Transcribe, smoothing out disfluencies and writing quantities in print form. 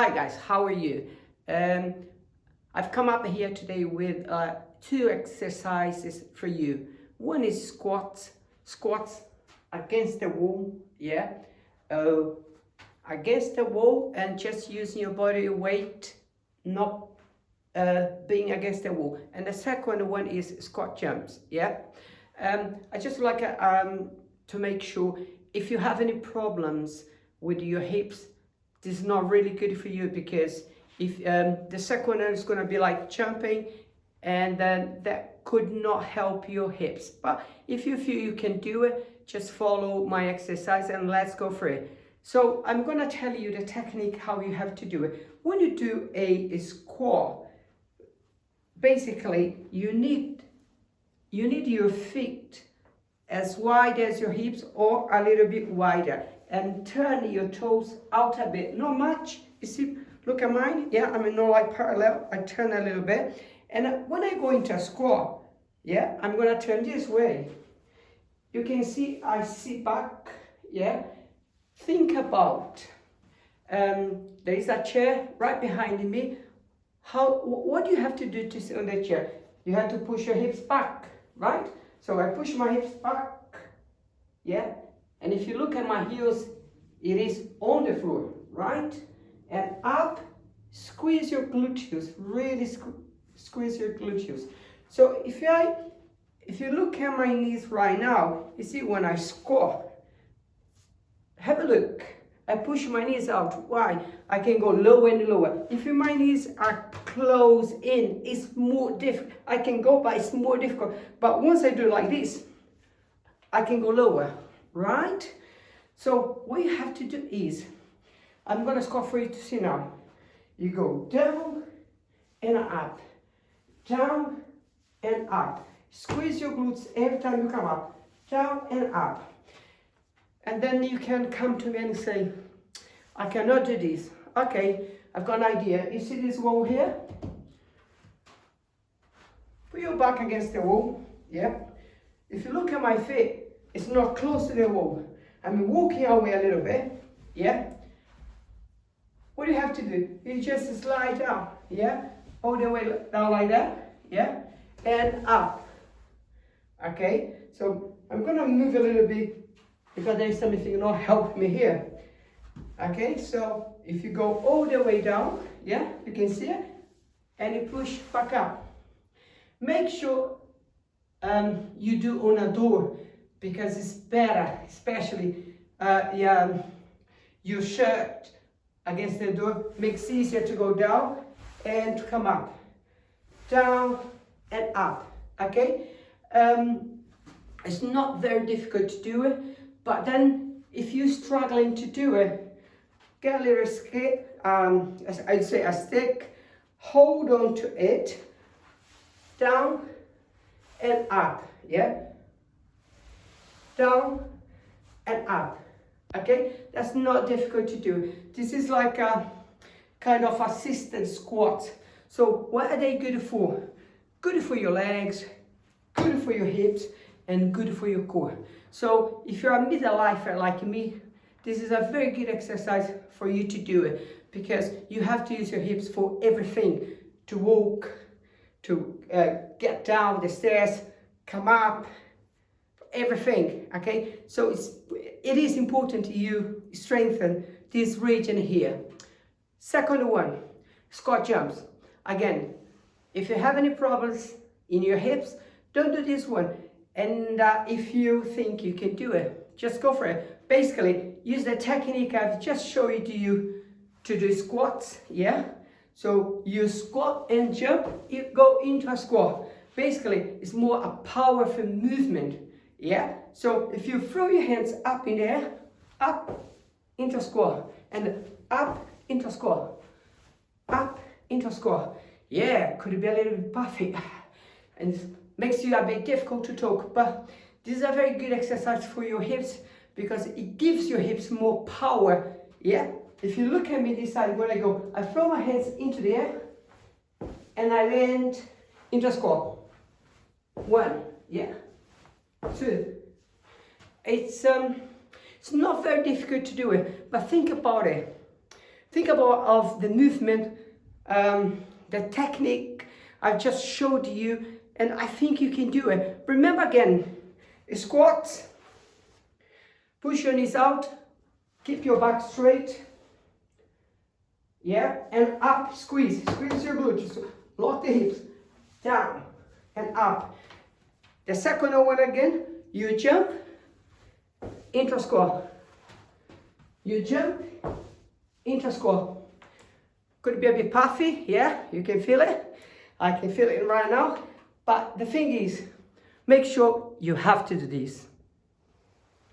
Hi guys, how are you? I've come up here today with two exercises for you. One is squats against the wall, yeah, uh, against the wall and just using your body weight, not being against the wall. And the second one is squat jumps, yeah. I just like to make sure if you have any problems with your hips, this is not really good for you, because if the second one is going to be like jumping, and then that could not help your hips. But if you feel you can do it, just follow my exercise and let's go for it. So I'm going to tell you the technique how you have to do it. When you do a squat, basically you need your feet as wide as your hips or a little bit wider, and turn your toes out a bit, not much. You see, look at mine, yeah, I'm not like parallel, I turn a little bit. And when I go into a squat, yeah, I'm gonna turn this way. You can see I sit back, yeah. Think about, there is a chair right behind me. What do you have to do to sit on the chair? You have to push your hips back, right? So I push my hips back, yeah? And if you look at my heels, it is on the floor, right? And up, squeeze your gluteus, really squeeze your gluteus. So if you look at my knees right now, you see when I squat, have a look. I push my knees out. Why? I can go lower and lower. If my knees are closed in, it's more difficult. I can go, but it's more difficult. But once I do like this, I can go lower, right? So what you have to do is, I'm gonna squat for you to see now. You go down and up, down and up. Squeeze your glutes every time you come up, down and up. And then you can come to me and say, I cannot do this. Okay, I've got an idea. You see this wall here? Put your back against the wall, yeah? If you look at my feet, it's not close to the wall. I'm walking away a little bit, yeah? What do you have to do? You just slide down, yeah? All the way down like that, yeah? And up, okay? So I'm gonna move a little bit because there is something not helping me here. Okay, so if you go all the way down, yeah, you can see it, and you push back up. Make sure you do on a door, because it's better, especially your shirt against the door makes it easier to go down and to come up. Down and up, okay? It's not very difficult to do it, but then if you're struggling to do it, get a little stick, I'd say a stick, hold on to it, down and up, yeah? Down and up, okay? That's not difficult to do. This is like a kind of assisted squat. So what are they good for? Good for your legs, good for your hips, and good for your core. So if you're a middle lifer like me, this is a very good exercise for you to do it, because you have to use your hips for everything, to walk, to get down the stairs, come up, everything, okay? So it is important you strengthen this region here. Second one, squat jumps. Again, if you have any problems in your hips, don't do this one. And if you think you can do it, just go for it. Basically, use the technique I've just showed you to do squats, yeah? So you squat and jump, you go into a squat. Basically, it's more a powerful movement, yeah? So if you throw your hands up in the air, up into squat, and up into squat, up into squat. Yeah, could be a little bit puffy, and it makes you a bit difficult to talk, but this is a very good exercise for your hips, because it gives your hips more power, yeah? If you look at me this side, where I go, I throw my hands into the air, and I land into a squat. 1, yeah, 2. It's not very difficult to do it, but think about it. Think about of the movement, the technique I've just showed you, and I think you can do it. Remember again, squat, push your knees out, keep your back straight, yeah, and up, squeeze your glutes, lock the hips, down and up. The second one again, you jump, intra squat, you jump, intra squat. Could be a bit puffy, yeah, you can feel it. I can feel it right now. But the thing is, make sure you have to do this.